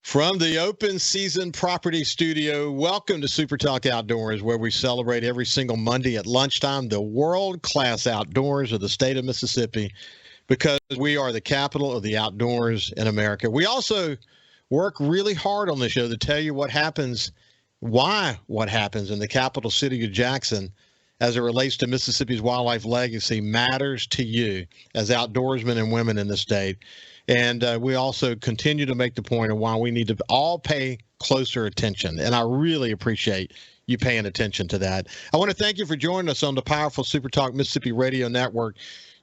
From the Open Season Property Studio, welcome to SuperTalk Outdoors, where we celebrate every single Monday at lunchtime the world-class outdoors of the state of Mississippi, because we are the capital of the outdoors in America. We also work really hard on the show to tell you what happens in the capital city of Jackson as it relates to Mississippi's wildlife legacy matters to you as outdoorsmen and women in the state. And we also continue to make the point of why we need to all pay closer attention. And I really appreciate you paying attention to that. I want to thank you for joining us on the powerful SuperTalk Mississippi Radio Network.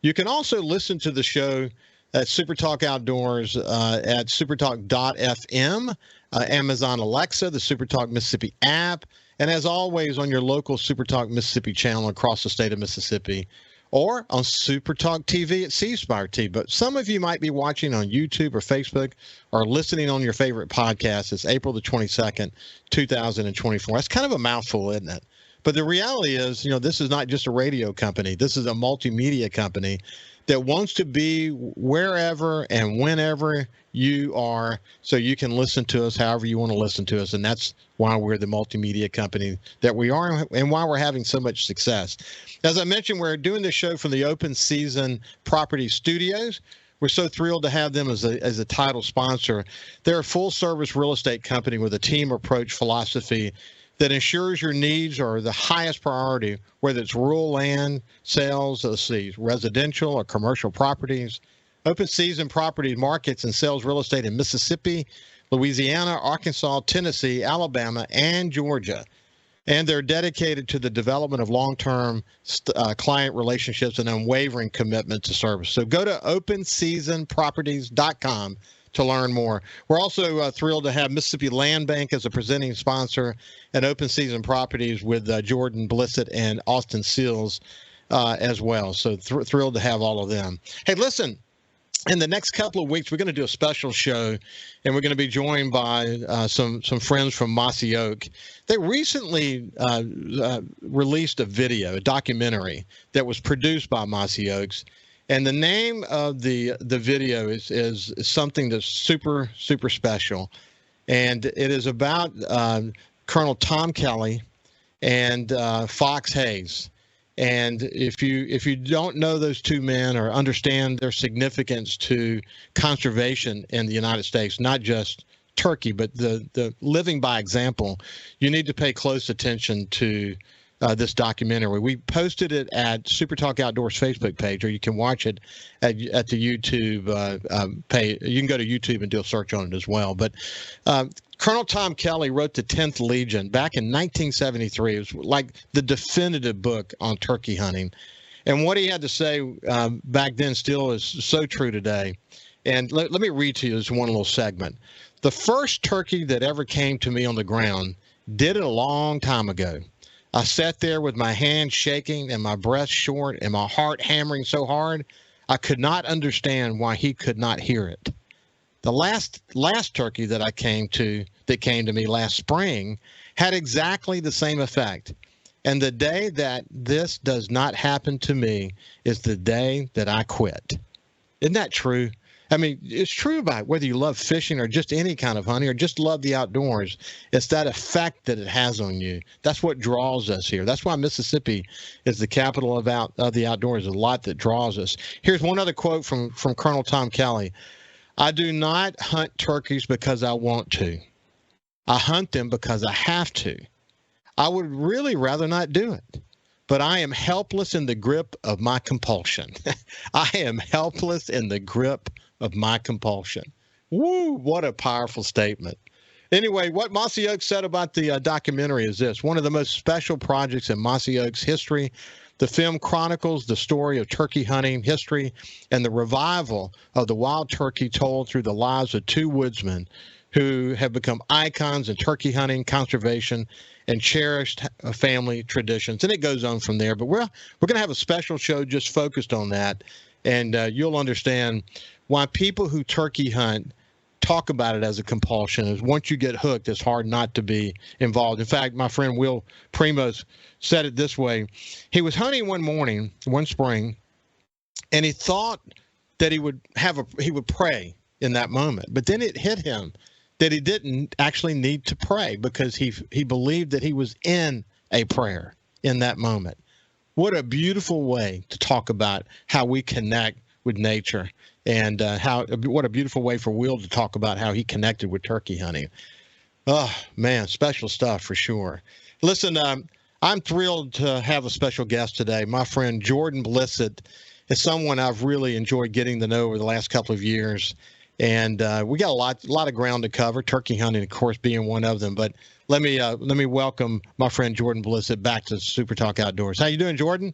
You can also listen to the show at SuperTalk Outdoors at supertalk.fm, Amazon Alexa, the SuperTalk Mississippi app, and as always on your local SuperTalk Mississippi channel across the state of Mississippi, or on SuperTalk TV at C-Spire TV. But some of you might be watching on YouTube or Facebook or listening on your favorite podcast. It's April the 22nd, 2024. That's kind of a mouthful, isn't it? But the reality is, this is not just a radio company. This is a multimedia company that wants to be wherever and whenever you are, so you can listen to us however you want to listen to us. And that's why we're the multimedia company that we are and why we're having so much success. As I mentioned, we're doing this show from the Open Season Property Studios. We're so thrilled to have them as a title sponsor. They're a full-service real estate company with a team approach philosophy that ensures your needs are the highest priority, whether it's rural land, sales, residential or commercial properties. Open Season Properties markets and sells real estate in Mississippi, Louisiana, Arkansas, Tennessee, Alabama, and Georgia. And they're dedicated to the development of long-term client relationships and unwavering commitment to service. So go to openseasonproperties.com to learn more. We're also thrilled to have Mississippi Land Bank as a presenting sponsor and Open Season Properties with Jordan Blissett and Austin Seals as well. So thrilled to have all of them. Hey, listen. In the next couple of weeks, we're going to do a special show, and we're going to be joined by some friends from Mossy Oak. They recently released a documentary that was produced by Mossy Oaks, and the name of the video is something that's super, super special, and it is about Colonel Tom Kelly and Fox Hayes. And if you don't know those two men or understand their significance to conservation in the United States, not just turkey, but the living by example, you need to pay close attention to this documentary. We posted it at SuperTalk Outdoors Facebook page, or you can watch it at the YouTube page. You can go to YouTube and do a search on it as well. But Colonel Tom Kelly wrote the 10th Legion back in 1973. It was like the definitive book on turkey hunting. And what he had to say back then still is so true today. And let me read to you this one little segment. The first turkey that ever came to me on the ground did it a long time ago. I sat there with my hands shaking and my breath short and my heart hammering so hard, I could not understand why he could not hear it. The last turkey that came to me last spring had exactly the same effect. And the day that this does not happen to me is the day that I quit. Isn't that true? I mean, it's true about whether you love fishing or just any kind of hunting or just love the outdoors. It's that effect that it has on you. That's what draws us here. That's why Mississippi is the capital of the outdoors. There's a lot that draws us. Here's one other quote from Colonel Tom Kelly. I do not hunt turkeys because I want to. I hunt them because I have to. I would really rather not do it. But I am helpless in the grip of my compulsion. I am helpless in the grip of my compulsion. Woo, what a powerful statement. Anyway, what Mossy Oaks said about the documentary is this. One of the most special projects in Mossy Oaks history. The film chronicles the story of turkey hunting history and the revival of the wild turkey told through the lives of two woodsmen who have become icons in turkey hunting, conservation, and cherished family traditions. And it goes on from there. But we're going to have a special show just focused on that. And you'll understand why people who turkey hunt talk about it as a compulsion. Is once you get hooked, it's hard not to be involved. In fact, my friend Will Primos said it this way. He was hunting one spring, and he thought that he would pray in that moment. But then it hit him that he didn't actually need to pray because he believed that he was in a prayer in that moment. What a beautiful way to talk about how we connect with nature, and what a beautiful way for Will to talk about how he connected with turkey hunting. Oh man, special stuff for sure. Listen, I'm thrilled to have a special guest today. My friend Jordan Blissett is someone I've really enjoyed getting to know over the last couple of years. And we got a lot of ground to cover. Turkey hunting, of course, being one of them. But let me welcome my friend Jordan Blissett back to Super Talk Outdoors. How you doing, Jordan?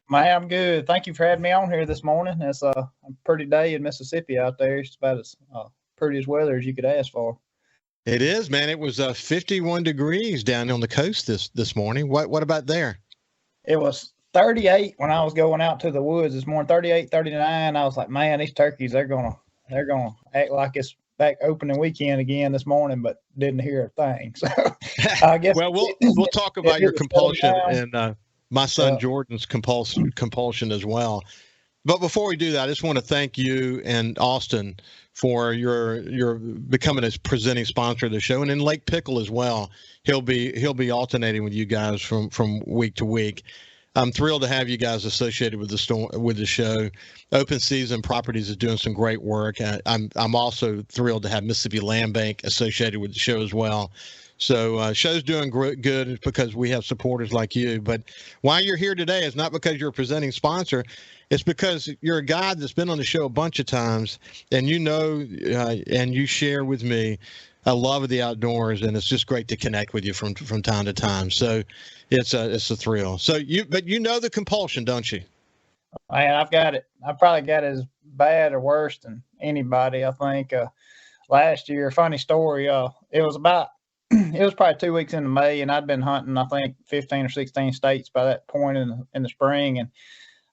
Man, I'm good. Thank you for having me on here this morning. It's a pretty day in Mississippi out there. It's about as pretty as weather as you could ask for. It is, man. It was 51 degrees down on the coast this morning. What about there? It was 38 when I was going out to the woods this morning. 38, 39. I was like, man, these turkeys they're gonna act like it's back opening weekend again this morning, but didn't hear a thing. So I guess. Well, we'll talk about your compulsion and my son Jordan's compulsion as well. But before we do that, I just want to thank you and Austin for your becoming a presenting sponsor of the show, and in Lake Pickle as well. He'll be alternating with you guys from week to week. I'm thrilled to have you guys associated with the show. Open Season Properties is doing some great work. I'm also thrilled to have Mississippi Land Bank associated with the show as well. So show's doing good because we have supporters like you. But why you're here today is not because you're a presenting sponsor. It's because you're a guy that's been on the show a bunch of times, and and you share with me a love of the outdoors, and it's just great to connect with you from time to time. So it's a thrill. So you know the compulsion, don't you? Man, I've got it. I probably got it as bad or worse than anybody. I think last year, funny story. It was probably 2 weeks into May, and I'd been hunting, I think, 15 or 16 states by that point in the spring. And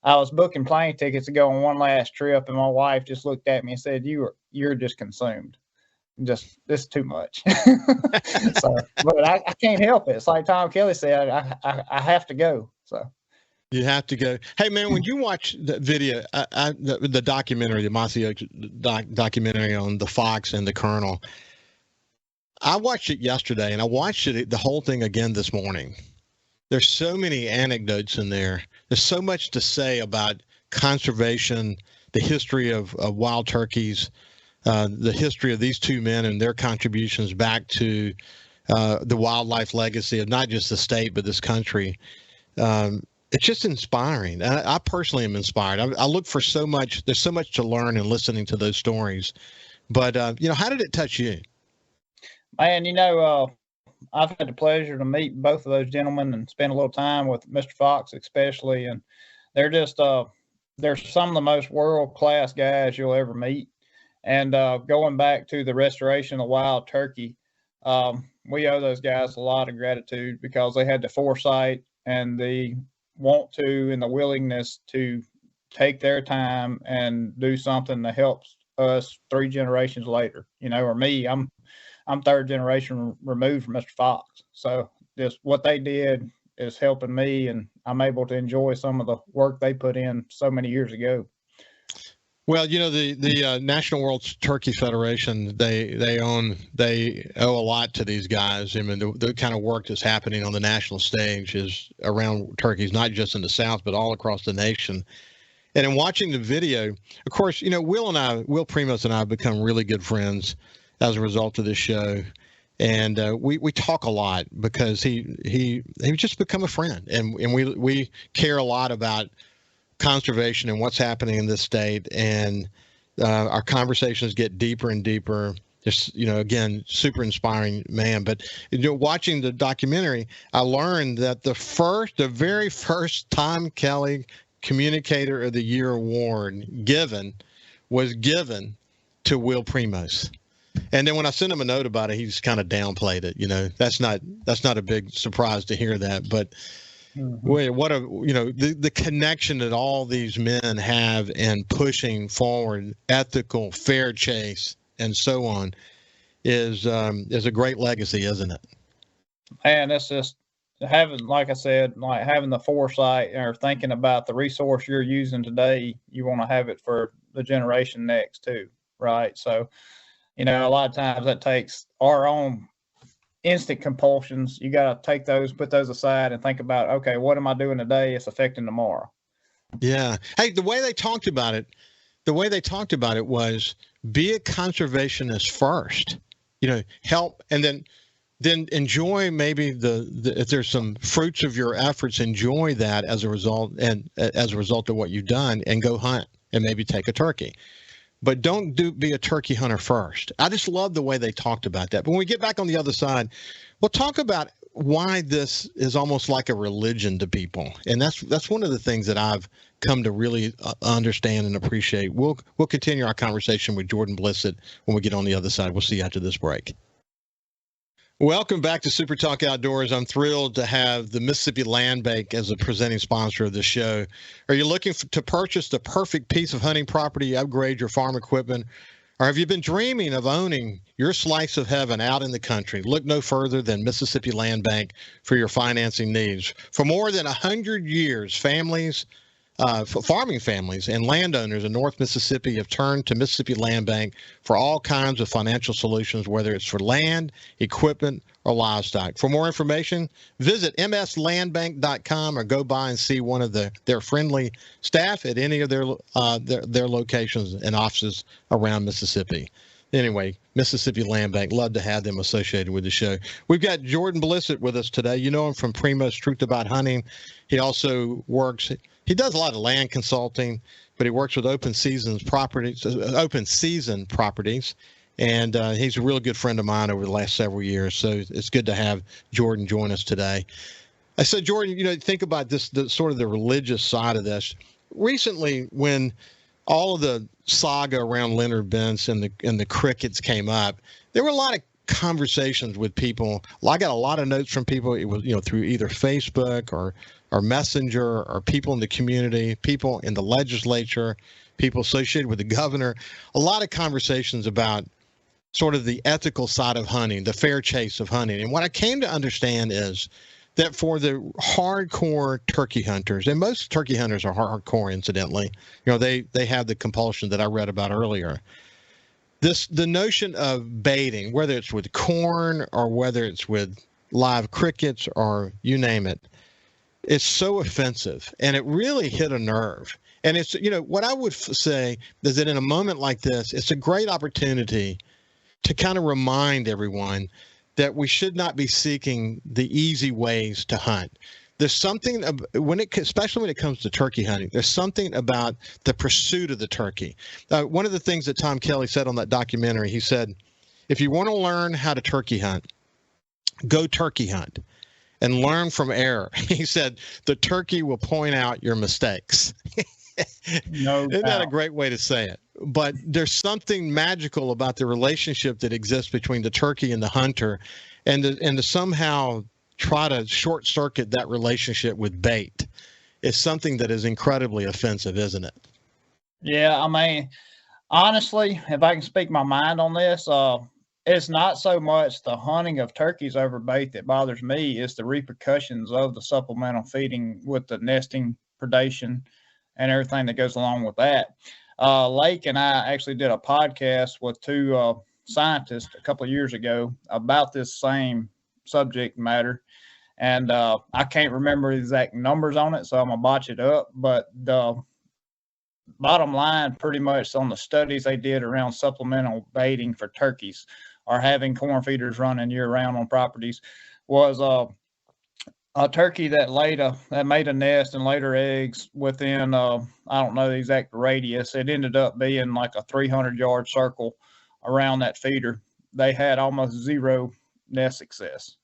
I was booking plane tickets to go on one last trip, and my wife just looked at me and said, "You're just consumed. Just this is too much." So, but I can't help it. It's like Tom Kelly said, I have to go. So. You have to go. Hey, man, when you watch the video, the documentary, the Mossy Oaks documentary on the fox and the Colonel, I watched it yesterday, and I watched the whole thing again this morning. There's so many anecdotes in there. There's so much to say about conservation, the history of wild turkeys, the history of these two men and their contributions back to the wildlife legacy of not just the state, but this country. It's just inspiring. I personally am inspired. I look for so much. There's so much to learn in listening to those stories. But, how did it touch you? Man, I've had the pleasure to meet both of those gentlemen and spend a little time with Mr. Fox especially. And they're just they're some of the most world-class guys you'll ever meet. And going back to the restoration of wild turkey, we owe those guys a lot of gratitude because they had the foresight and the want to and the willingness to take their time and do something that helps us 3 generations later. Or me, I'm third generation removed from Mr. Fox. So just what they did is helping me, and I'm able to enjoy some of the work they put in so many years ago. Well, the National World Turkey Federation, they owe a lot to these guys. I mean, the kind of work that's happening on the national stage is around turkeys, not just in the South, but all across the nation. And in watching the video, of course, Will Primos and I have become really good friends as a result of this show. And we talk a lot because he just become a friend, and we care a lot about conservation and what's happening in this state, and our conversations get deeper and deeper. Just again, super inspiring man. But watching the documentary, I learned that the very first Tom Kelly Communicator of the Year award was given to Will Primos. And then when I sent him a note about it, he just kind of downplayed it. That's not a big surprise to hear that, but. Mm-hmm. What the connection that all these men have in pushing forward ethical, fair chase, and so on is a great legacy, isn't it? And it's just having, like I said, like having the foresight or thinking about the resource you're using today, you want to have it for the generation next too, right? So A lot of times that takes our own instant compulsions. You got to take those, put those aside, and think about, okay, what am I doing today? It's affecting tomorrow. Yeah. Hey, the way they talked about it was be a conservationist first. Help, and then enjoy maybe the if there's some fruits of your efforts, enjoy that as a result of what you've done, and go hunt and maybe take a turkey. But don't be a turkey hunter first. I just love the way they talked about that. But when we get back on the other side, we'll talk about why this is almost like a religion to people. And that's one of the things that I've come to really understand and appreciate. We'll continue our conversation with Jordan Blissett when we get on the other side. We'll see you after this break. Welcome back to Super Talk Outdoors. I'm thrilled to have the Mississippi Land Bank as a presenting sponsor of the show. Are you looking to purchase the perfect piece of hunting property, upgrade your farm equipment, or have you been dreaming of owning your slice of heaven out in the country? Look no further than Mississippi Land Bank for your financing needs. For more than 100 years, farming families and landowners in North Mississippi have turned to Mississippi Land Bank for all kinds of financial solutions, whether it's for land, equipment, or livestock. For more information, visit mslandbank.com or go by and see one of their friendly staff at any of their locations and offices around Mississippi. Anyway, Mississippi Land Bank, love to have them associated with the show. We've got Jordan Blissett with us today. You know him from Primo's Truth About Hunting. He also he does a lot of land consulting, but he works with open season properties, and he's a real good friend of mine over the last several years. So it's good to have Jordan join us today. I said, Jordan, think about this, the sort of the religious side of this. Recently, when all of the saga around Leonard Bentz and the crickets came up, there were a lot of conversations with people. I got a lot of notes from people. It was, through either Facebook or Messenger, or people in the community, people in the legislature, people associated with the governor. A lot of conversations about sort of the ethical side of hunting, the fair chase of hunting. And what I came to understand is that for the hardcore turkey hunters, and most turkey hunters are hardcore, incidentally, they have the compulsion that I read about earlier. The notion of baiting, whether it's with corn or whether it's with live crickets or you name it, it's so offensive, and it really hit a nerve. And it's, what I would say is that in a moment like this, it's a great opportunity to kind of remind everyone that we should not be seeking the easy ways to hunt. There's something especially when it comes to turkey hunting, there's something about the pursuit of the turkey. One of the things that Tom Kelly said on that documentary, he said, if you want to learn how to turkey hunt, go turkey hunt and learn from error. He said, the turkey will point out your mistakes. No doubt. Isn't that a great way to say it? But there's something magical about the relationship that exists between the turkey and the hunter, and to somehow try to short circuit that relationship with bait is something that is incredibly offensive, isn't it? Yeah, I mean, honestly, if I can speak my mind on this, it's not so much the hunting of turkeys over bait that bothers me. It's the repercussions of the supplemental feeding with the nesting, predation, and everything that goes along with that. Lake and I actually did a podcast with two scientists a couple of years ago about this same subject matter. And I can't remember the exact numbers on it, so I'm going to botch it up. But the bottom line, pretty much on the studies they did around supplemental baiting for turkeys or having corn feeders running year-round on properties, was a turkey that made a nest and laid her eggs within, I don't know the exact radius. It ended up being like a 300-yard circle around that feeder. They had almost zero nest success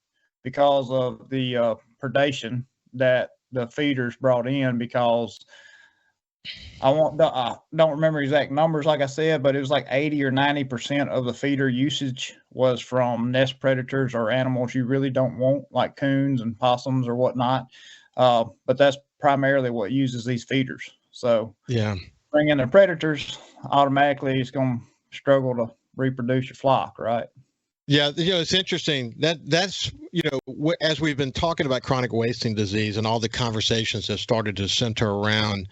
because of the predation that the feeders brought in, because I don't remember exact numbers, like I said, but it was like 80 or 90% of the feeder usage was from nest predators or animals you really don't want, like coons and possums or whatnot. But that's primarily what uses these feeders. So yeah, bring in the predators, automatically it's going to struggle to reproduce your flock, right? Yeah, it's interesting that's as we've been talking about chronic wasting disease and all the conversations have started to center around,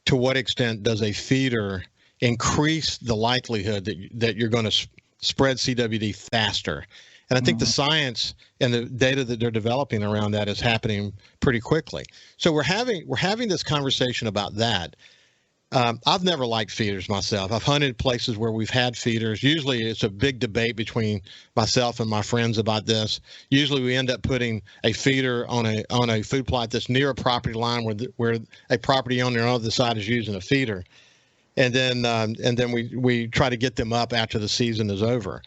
to what extent does a feeder increase the likelihood that you're going to spread CWD faster. And I think the science and the data that they're developing around that is happening pretty quickly. So we're having this conversation about that. I've never liked feeders myself. I've hunted places where we've had feeders. Usually it's a big debate between myself and my friends about this. Usually we end up putting a feeder on a food plot that's near a property line where a property owner on the other side is using a feeder. And then we try to get them up after the season is over.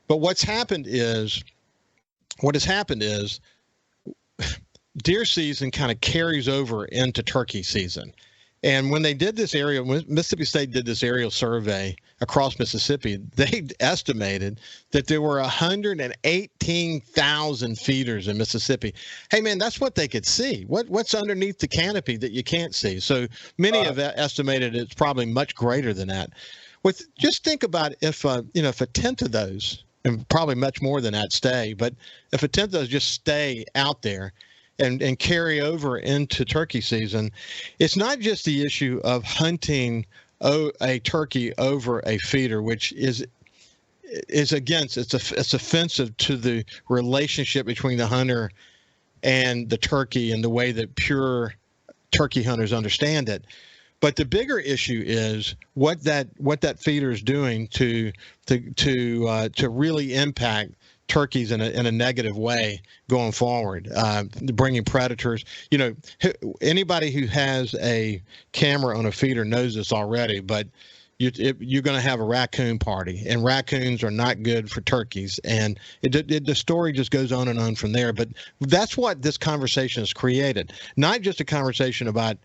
But what has happened is deer season kind of carries over into turkey season. And when they did this area, when Mississippi State did this aerial survey across Mississippi, they estimated that there were 118,000 feeders in Mississippi. Hey, man, that's what they could see. What's underneath the canopy that you can't see? So many have estimated it's probably much greater than that. Just think about if a tenth of those, and probably much more than that, stay, but if a tenth of those just stay out there and carry over into turkey season, it's not just the issue of hunting a turkey over a feeder, which is it's offensive to the relationship between the hunter and the turkey and the way that pure turkey hunters understand it. But the bigger issue is what that feeder is doing to really impact turkeys in a negative way going forward, bringing predators. Anybody who has a camera on a feeder knows this already, but you're going to have a raccoon party, and raccoons are not good for turkeys. And the story just goes on and on from there. But that's what this conversation has created, not just a conversation about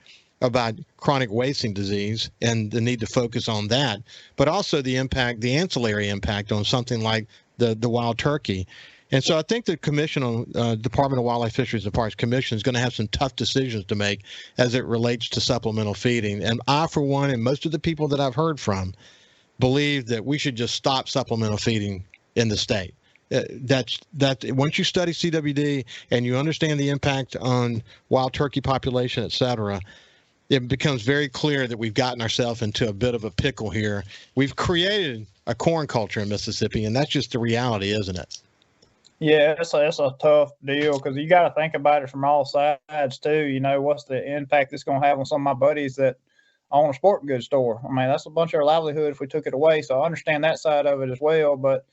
chronic wasting disease and the need to focus on that, but also the ancillary impact on something like the wild turkey. And so I think the Commission on Department of Wildlife, Fisheries and Parks Commission is going to have some tough decisions to make as it relates to supplemental feeding. And I, for one, and most of the people that I've heard from, believe that we should just stop supplemental feeding in the state. That once you study CWD and you understand the impact on wild turkey population, et cetera, it becomes very clear that we've gotten ourselves into a bit of a pickle here. We've created a corn culture in Mississippi, and that's just the reality, isn't it? Yeah, it's a tough deal because you got to think about it from all sides too. What's the impact it's going to have on some of my buddies that own a sporting goods store? I mean, that's a bunch of our livelihood if we took it away. So I understand that side of it as well. But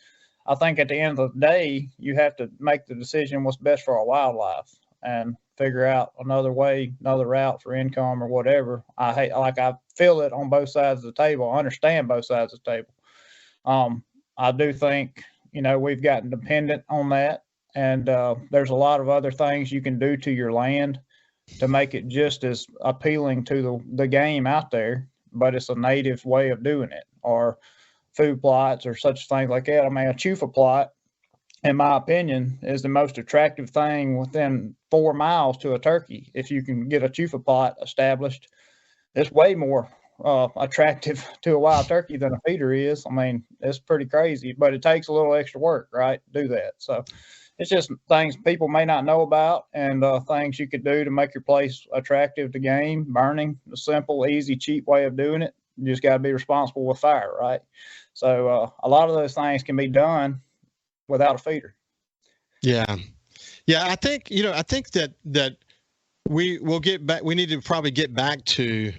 I think at the end of the day, you have to make the decision what's best for our wildlife and figure out another route for income or whatever. I feel it on both sides of the table. I understand both sides of the table. I do think, we've gotten dependent on that. And there's a lot of other things you can do to your land to make it just as appealing to the game out there, but it's a native way of doing it, or food plots or such things like that. I mean, a chufa plot, in my opinion, is the most attractive thing within 4 miles to a turkey. If you can get a chufa plot established, it's way more attractive to a wild turkey than a feeder is. I mean, it's pretty crazy, but it takes a little extra work, right, to do that. So it's just things people may not know about, and things you could do to make your place attractive to game. Burning, a simple, easy, cheap way of doing it. You just got to be responsible with fire, right? So a lot of those things can be done without a feeder. Yeah. I think that we will get back. We need to probably get back to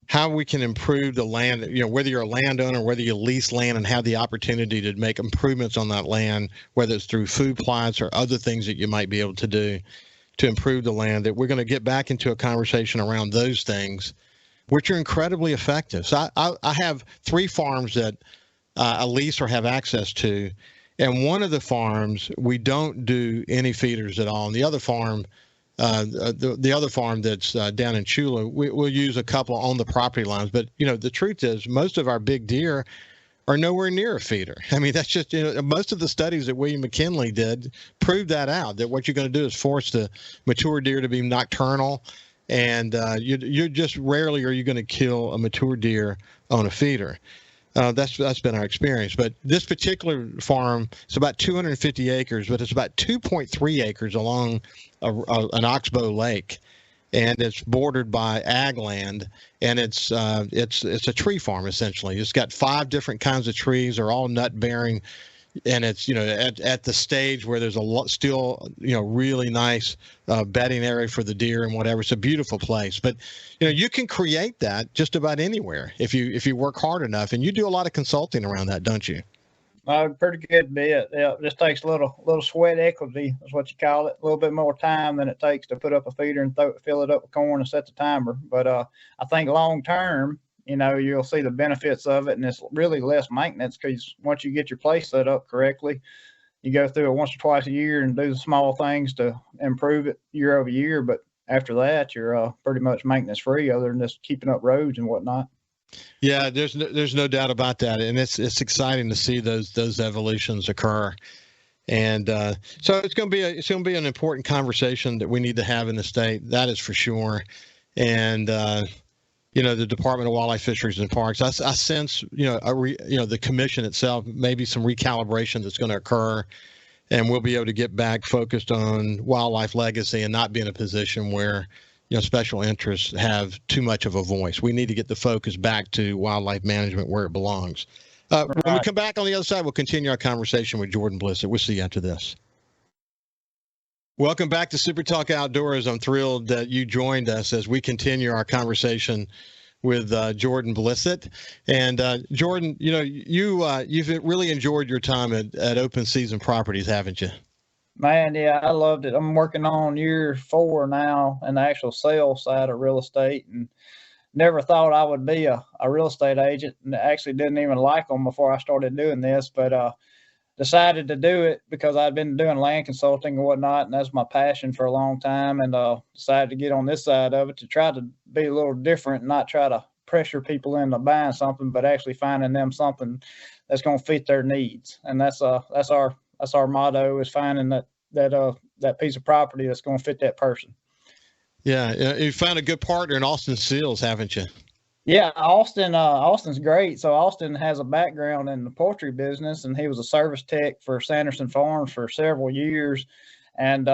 how we can improve the land, whether you're a landowner, whether you lease land and have the opportunity to make improvements on that land, whether it's through food plots or other things that you might be able to do to improve the land, that we're going to get back into a conversation around those things, which are incredibly effective. So I have 3 farms that I lease or have access to. And one of the farms, we don't do any feeders at all. And the other farm, the other farm that's down in Chula, we'll use a couple on the property lines. But, the truth is most of our big deer are nowhere near a feeder. I mean, that's just, most of the studies that William McKinley did proved that out, that what you're going to do is force the mature deer to be nocturnal. And you're just rarely are you going to kill a mature deer on a feeder. That's been our experience. But this particular farm, it's about 250 acres, but it's about 2.3 acres along an oxbow lake. and it's bordered by ag land, and it's a tree farm essentially. It's got 5 different kinds of trees. They're all nut bearing, and it's at the stage where there's a lot still really nice bedding area for the deer and whatever. It's a beautiful place, but you can create that just about anywhere if you work hard enough, and you do a lot of consulting around that, don't you? Pretty good bit. Yeah, it just takes a little sweat equity, is what you call it. A little bit more time than it takes to put up a feeder and fill it up with corn and set the timer. But I think long term, you'll see the benefits of it, and it's really less maintenance because once you get your place set up correctly, you go through it once or twice a year and do the small things to improve it year over year. But after that, you're pretty much maintenance free, other than just keeping up roads and whatnot. Yeah, there's no doubt about that, and it's exciting to see those evolutions occur, and so it's going to be an important conversation that we need to have in the state. That is for sure, and the Department of Wildlife, Fisheries, and Parks. I sense the commission itself, maybe some recalibration that's going to occur, and we'll be able to get back focused on wildlife legacy and not be in a position where special interests have too much of a voice. We need to get the focus back to wildlife management where it belongs. When we come back on the other side, we'll continue our conversation with Jordan Blissett. We'll see you after this. Welcome back to Super Talk Outdoors. I'm thrilled that you joined us as we continue our conversation with Jordan Blissett. And Jordan, you've really enjoyed your time at Open Season Properties, haven't you? Man, yeah, I loved it. I'm working on year 4 now in the actual sales side of real estate, and never thought I would be a real estate agent, and actually didn't even like them before I started doing this, but decided to do it because I'd been doing land consulting and whatnot, and that's my passion for a long time, and decided to get on this side of it to try to be a little different and not try to pressure people into buying something, but actually finding them something that's going to fit their needs. And that's our motto, is finding that piece of property that's going to fit that person. Yeah, you found a good partner in Austin Seals, haven't you? Yeah, Austin's great. So Austin has a background in the poultry business, and he was a service tech for Sanderson Farms for several years, and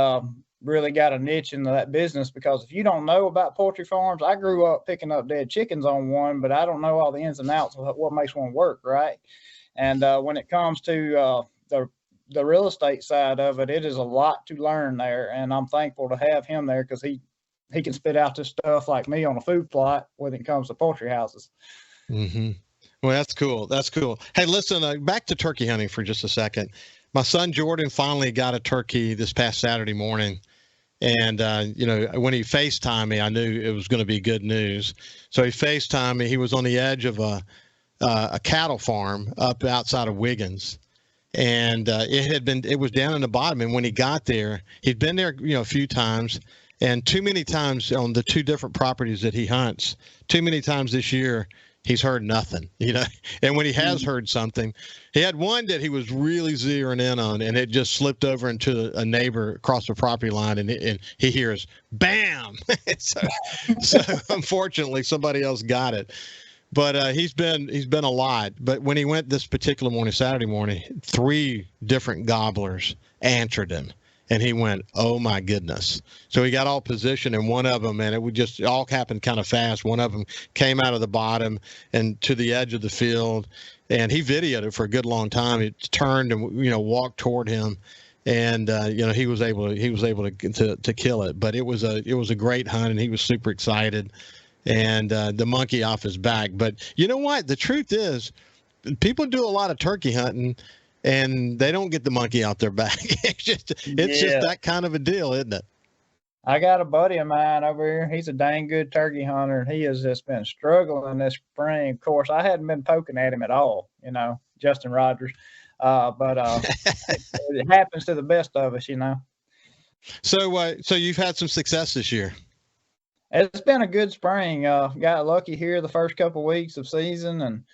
really got a niche into that business. Because if you don't know about poultry farms, I grew up picking up dead chickens on one, but I don't know all the ins and outs of what makes one work, right? And when it comes to the real estate side of it, it is a lot to learn there, and I'm thankful to have him there because he can spit out this stuff like me on a food plot when it comes to poultry houses. Mm-hmm. Well, that's cool. That's cool. Hey, listen, back to turkey hunting for just a second. My son Jordan finally got a turkey this past Saturday morning, and when he FaceTimed me, I knew it was going to be good news. So he FaceTimed me. He was on the edge of a cattle farm up outside of Wiggins. And it was down in the bottom. And when he got there, he'd been there, a few times, and too many times on the 2 different properties that he hunts, too many times this year, he's heard nothing, And when he has heard something, he had one that he was really zeroing in on, and it just slipped over into a neighbor across the property line, and he hears, bam! so unfortunately, somebody else got it. But he's been a lot. But when he went this particular morning, Saturday morning, 3 different gobblers answered him, and he went, "Oh my goodness!" So he got all positioned, and one of them, and it would just all happen kind of fast. One of them came out of the bottom and to the edge of the field, and he videoed it for a good long time. It turned and walked toward him, and he was able to kill it. But it was a great hunt, and he was super excited. And the monkey off his back. But you know what? The truth is, people do a lot of turkey hunting, and they don't get the monkey out their back. It's just that kind of a deal, isn't it? I got a buddy of mine over here. He's a dang good turkey hunter, and he has just been struggling this spring. Of course, I hadn't been poking at him at all, Justin Rogers. But it happens to the best of us, So you've had some success this year. It's been a good spring. Got lucky here the first couple of weeks of season, and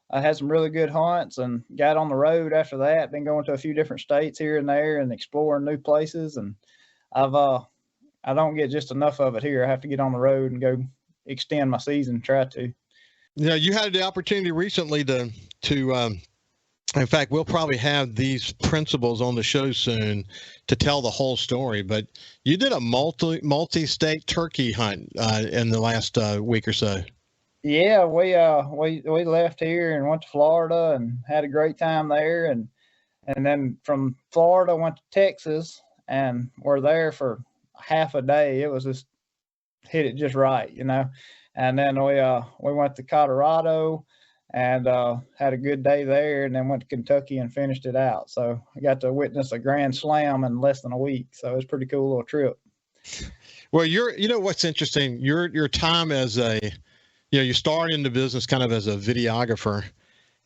I had some really good hunts and got on the road after that. Been going to a few different states here and there and exploring new places. And I don't get just enough of it here. I have to get on the road and go extend my season, try to. You had the opportunity recently to In fact, we'll probably have these principals on the show soon to tell the whole story. But you did a multi-state turkey hunt in the last week or so. Yeah, we left here and went to Florida and had a great time there, and then from Florida went to Texas and we're there for half a day. It was just hit it just right, you know. And then we went to Colorado and had a good day there, and then went to Kentucky and finished it out. So I got to witness a grand slam in less than a week. So it was a pretty cool little trip. Well, you know what's interesting? Your time as you start into business kind of as a videographer,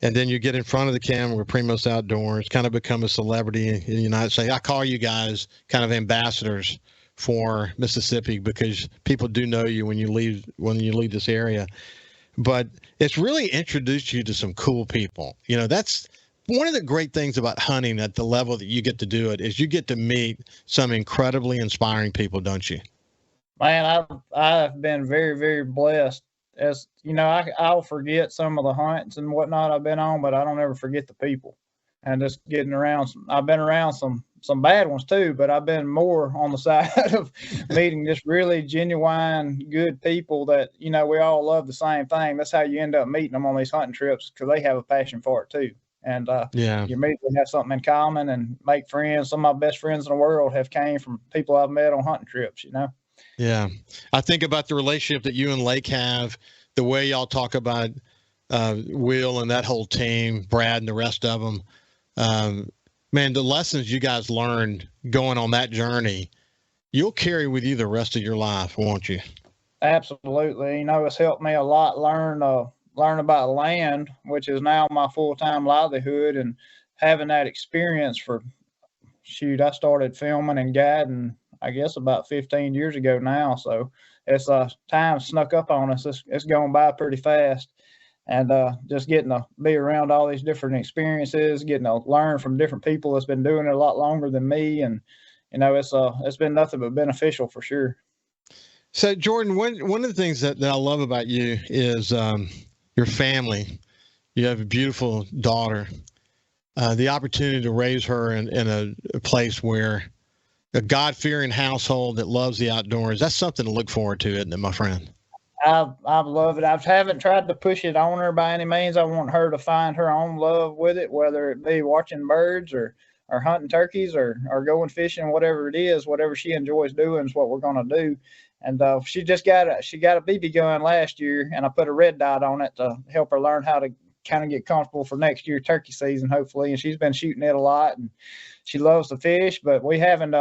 and then you get in front of the camera with Primos Outdoors, kind of become a celebrity in the United States. I call you guys kind of ambassadors for Mississippi because people do know you when you leave this area. But it's really introduced you to some cool people. You know, that's one of the great things about hunting at the level that you get to do it is you get to meet some incredibly inspiring people, don't you? Man, I've been very, very blessed. As you know, I'll forget some of the hunts and whatnot I've been on, but I don't ever forget the people. And just getting around, I've been around some bad ones too, but I've been more on the side of meeting just really genuine, good people that, you know, we all love the same thing. That's how you end up meeting them on these hunting trips because they have a passion for it too. And Yeah. you immediately have something in common and make friends. Some of my best friends in the world have came from people I've met on hunting trips, you know. Yeah. I think about the relationship that you and Lake have, the way y'all talk about Will and that whole team, Brad and the rest of them. Man, the lessons you guys learned going on that journey, you'll carry with you the rest of your life, won't you? Absolutely. You know, it's helped me a lot learn about land, which is now my full-time livelihood, and having that experience for shoot, I started filming and guiding, I guess about 15 years ago now. So it's time snuck up on us. It's going by pretty fast. And just getting to be around all these different experiences, getting to learn from different people that's been doing it a lot longer than me, and you know, it's been nothing but beneficial for sure. So, Jordan, one of the things that I love about you is your family. You have a beautiful daughter. The opportunity to raise her in a place where a God-fearing household that loves the outdoors, that's something to look forward to, isn't it, my friend? I love it. I haven't tried to push it on her by any means. I want her to find her own love with it, whether it be watching birds or hunting turkeys or going fishing, whatever it is, whatever she enjoys doing is what we're going to do. And she got a BB gun last year, and I put a red dot on it to help her learn how to kind of get comfortable for next year turkey season, hopefully. And she's been shooting it a lot, and she loves to fish, but we haven't.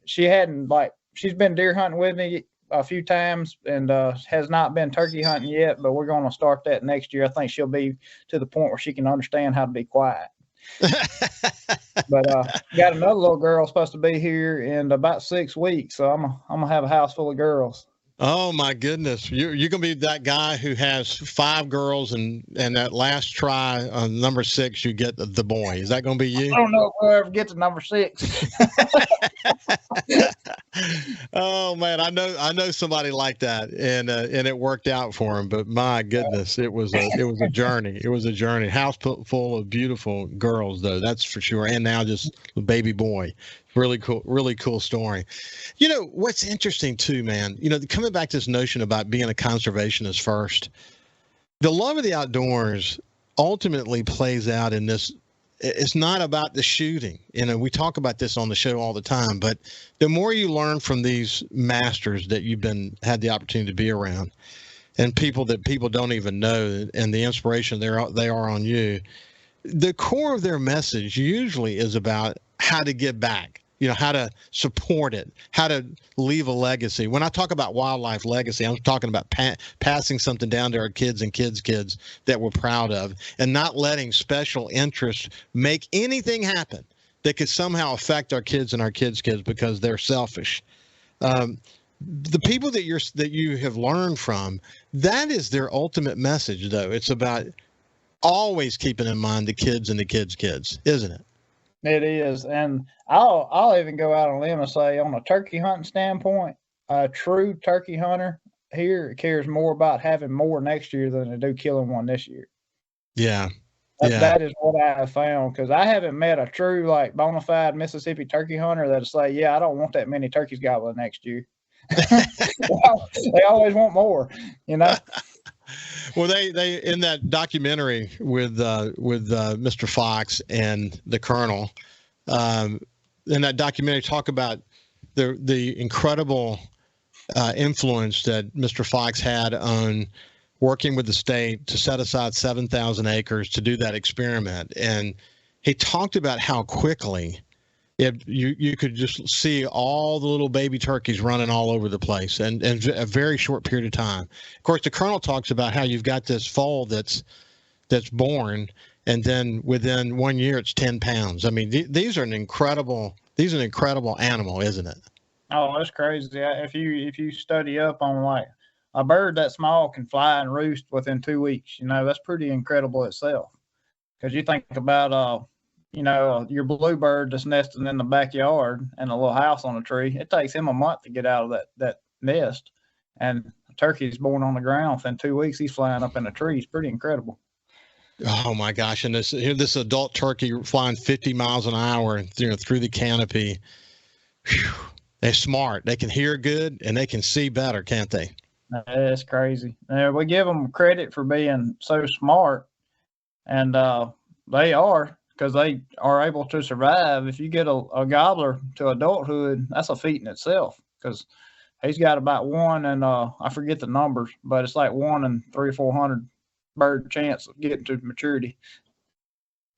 She's been deer hunting with me a few times and has not been turkey hunting yet, but we're going to start that next year. I think she'll be to the point where she can understand how to be quiet. But got another little girl supposed to be here in about 6 weeks, so I'm gonna have a house full of girls. Oh my goodness, you're gonna be that guy who has 5 girls and that last try on number 6 you get the boy. Is that gonna be you? I don't know if we'll ever get to number 6. Oh man, I know somebody like that, and it worked out for him. But my goodness, it was a journey. It was a journey. House full of beautiful girls, though, that's for sure. And now just a baby boy. Really cool story. You know what's interesting too, man. You know, coming back to this notion about being a conservationist first, the love of the outdoors ultimately plays out in this. It's not about the shooting. You know, we talk about this on the show all the time, but the more you learn from these masters that you've had the opportunity to be around and people that people don't even know and the inspiration they are on you, the core of their message usually is about how to give back. You know, how to support it, how to leave a legacy. When I talk about wildlife legacy, I'm talking about passing something down to our kids and kids that we're proud of, and not letting special interests make anything happen that could somehow affect our kids and our kids' kids because they're selfish. The people that you have learned from, that is their ultimate message, though. It's about always keeping in mind the kids and the kids, isn't it? It is, and I'll even go out on a limb and say, on a turkey hunting standpoint, a true turkey hunter here cares more about having more next year than they do killing one this year. Yeah. That is what I have found, because I haven't met a true like bona fide Mississippi turkey hunter that'll say, "Yeah, I don't want that many turkeys gobbling next year." They always want more, you know. Well, they in that documentary with Mr. Fox and the Colonel, in that documentary talk about the incredible influence that Mr. Fox had on working with the state to set aside 7,000 acres to do that experiment. And he talked about how quickly you could just see all the little baby turkeys running all over the place and a very short period of time. Of course, the Colonel talks about how you've got this foal that's born, and then within 1 year it's 10 pounds. I mean, these are an incredible animal, isn't it? Oh, that's crazy. If you study up on like a bird that small can fly and roost within 2 weeks, you know, that's pretty incredible itself. Because you think about, you know, your bluebird that's nesting in the backyard and a little house on a tree, it takes him a month to get out of that nest. And a turkey's born on the ground within 2 weeks, he's flying up in a tree. It's pretty incredible. Oh my gosh! And this adult turkey flying 50 miles an hour, through the canopy. Whew. They're smart. They can hear good and they can see better, can't they? That's crazy. We give them credit for being so smart, and they are, because they are able to survive. If you get a gobbler to adulthood, that's a feat in itself, because he's got about one, and I forget the numbers, but it's like 1 in 300 or 400 bird chance of getting to maturity.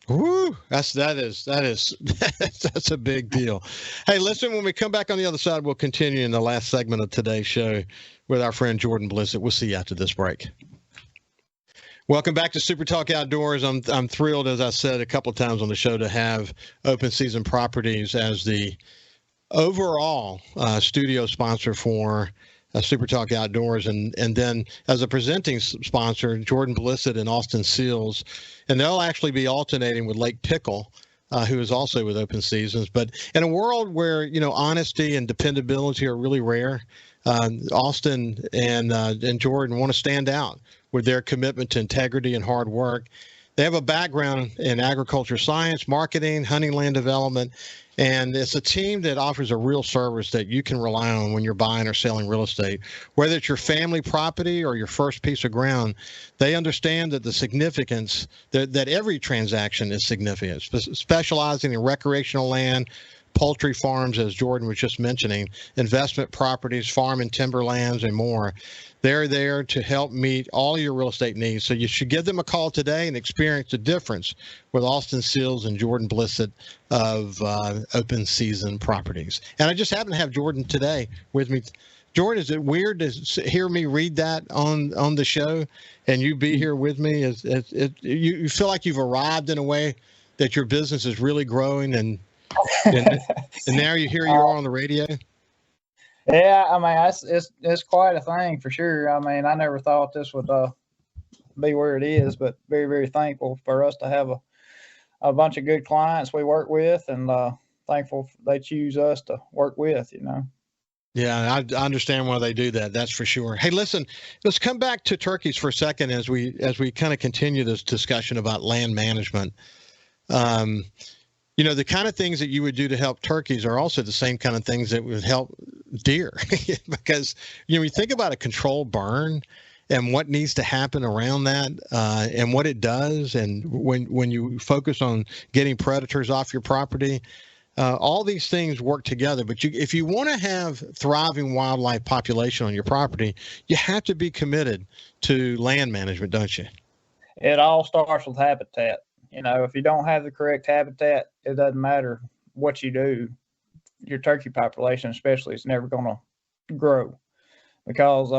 Woo! That's a big deal. Hey, listen, when we come back on the other side, we'll continue in the last segment of today's show with our friend Jordan Blissett. We'll see you after this break. Welcome back to Super Talk Outdoors. I'm thrilled, as I said a couple of times on the show, to have Open Season Properties as the overall studio sponsor for Super Talk Outdoors, and then as a presenting sponsor, Jordan Blissett and Austin Seals, and they'll actually be alternating with Lake Pickle, who is also with Open Seasons. But in a world where honesty and dependability are really rare, Austin and Jordan want to stand out with their commitment to integrity and hard work. They have a background in agriculture science, marketing, hunting land development, and it's a team that offers a real service that you can rely on when you're buying or selling real estate. Whether it's your family property or your first piece of ground, they understand that the significance, that every transaction is significant, specializing in recreational land, poultry farms, as Jordan was just mentioning, investment properties, farm and timber lands, and more. They're there to help meet all your real estate needs. So you should give them a call today and experience the difference with Austin Seals and Jordan Blissett of Open Season Properties. And I just happen to have Jordan today with me. Jordan, is it weird to hear me read that on the show and you be here with me? You feel like you've arrived in a way that your business is really growing, and now here you are on the radio? Yeah, I mean, it's quite a thing for sure. I mean, I never thought this would be where it is, but very, very thankful for us to have a bunch of good clients we work with, and thankful they choose us to work with, Yeah, I understand why they do that. That's for sure. Hey, listen, let's come back to turkeys for a second as we kind of continue this discussion about land management. The kind of things that you would do to help turkeys are also the same kind of things that would help deer, because you think about a controlled burn and what needs to happen around that, and what it does, and when you focus on getting predators off your property, all these things work together. But if you want to have thriving wildlife population on your property, you have to be committed to land management, don't you? It all starts with habitat. If you don't have the correct habitat, it doesn't matter what you do. Your turkey population, especially, is never going to grow, because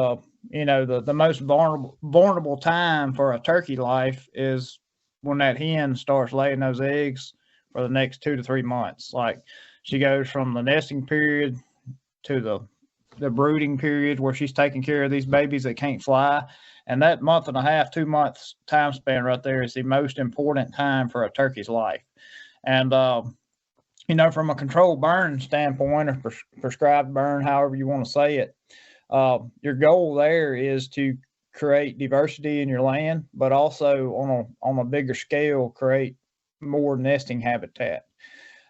the most vulnerable time for a turkey life is when that hen starts laying those eggs for the next 2 to 3 months. Like, she goes from the nesting period to the brooding period, where she's taking care of these babies that can't fly. And that month and a half, 2 months time span right there is the most important time for a turkey's life. And, from a controlled burn standpoint, or prescribed burn, however you want to say it, your goal there is to create diversity in your land, but also on a bigger scale, create more nesting habitat.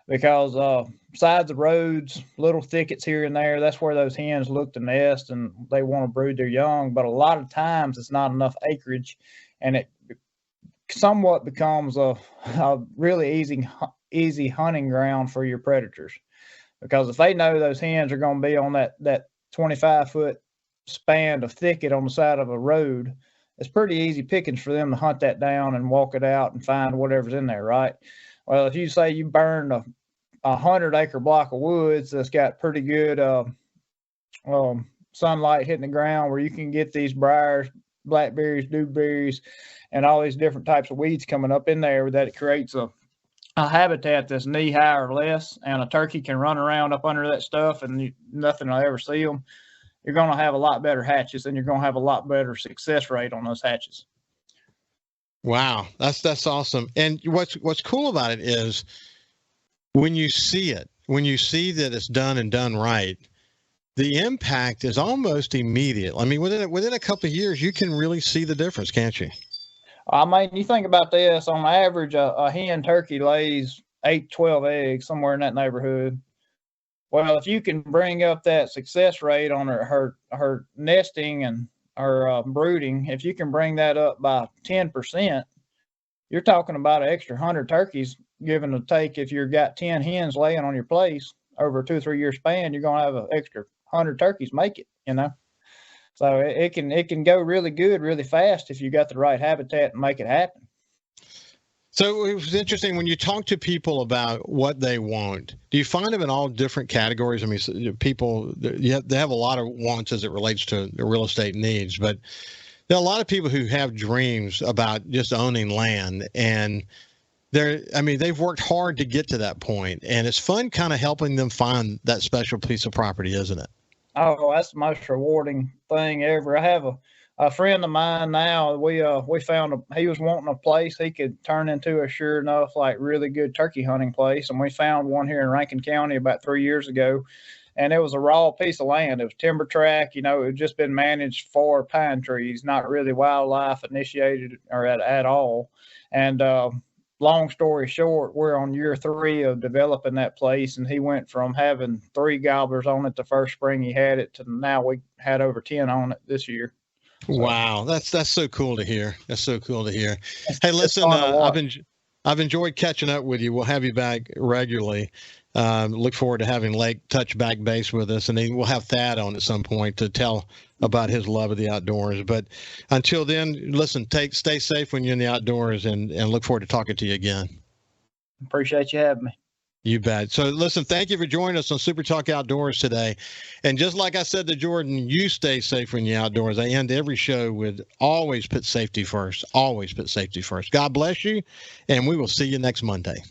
Because sides of roads, little thickets here and there, that's where those hens look to nest and they want to brood their young. But a lot of times it's not enough acreage, and it somewhat becomes a really easy hunting ground for your predators. Because if they know those hens are going to be on that 25-foot span of thicket on the side of a road, it's pretty easy pickings for them to hunt that down and walk it out and find whatever's in there, right? Well, if you say you burn a 100-acre block of woods that's got pretty good sunlight hitting the ground, where you can get these briars, blackberries, dewberries, and all these different types of weeds coming up in there, that it creates a habitat that's knee high or less, and a turkey can run around up under that stuff and nothing will ever see them. You're going to have a lot better hatches, and you're going to have a lot better success rate on those hatches. Wow, that's awesome. And what's cool about it is when you see it, when you see that it's done and done right, the impact is almost immediate. I mean, within a couple of years, you can really see the difference, can't you? I mean, you think about this, on average, a hen turkey lays 8, 12 eggs, somewhere in that neighborhood. Well, if you can bring up that success rate on her nesting and her brooding, if you can bring that up by 10%, you're talking about an extra 100 turkeys given a take. If you've got 10 hens laying on your place over a 2 or 3 year span, you're going to have an extra 100 turkeys make it, you know? So it can go really good, really fast if you got the right habitat and make it happen. So it was interesting when you talk to people about what they want. Do you find them in all different categories? I mean, people, they have a lot of wants as it relates to their real estate needs, but there are a lot of people who have dreams about just owning land, and they've worked hard to get to that point, and it's fun kind of helping them find that special piece of property, isn't it? Oh, that's the most rewarding thing ever. I have a friend of mine now. We found he was wanting a place he could turn into a sure enough, like, really good turkey hunting place, and we found one here in Rankin County about 3 years ago, and it was a raw piece of land. It was timber tract, it had just been managed for pine trees, not really wildlife initiated or at all. And long story short, we're on year 3 of developing that place, and he went from having 3 gobblers on it the first spring he had it to now we had over 10 on it this year. Wow, that's so cool to hear. That's so cool to hear. Hey, listen, I've enjoyed catching up with you. We'll have you back regularly. Look forward to having Lake touch back base with us, and then we'll have Thad on at some point to tell about his love of the outdoors. But until then, listen, stay safe when you're in the outdoors, and look forward to talking to you again. Appreciate you having me. You bet. So listen, thank you for joining us on Super Talk Outdoors today. And just like I said to Jordan, you stay safe when you're outdoors. I end every show with always put safety first. Always put safety first. God bless you, and we will see you next Monday.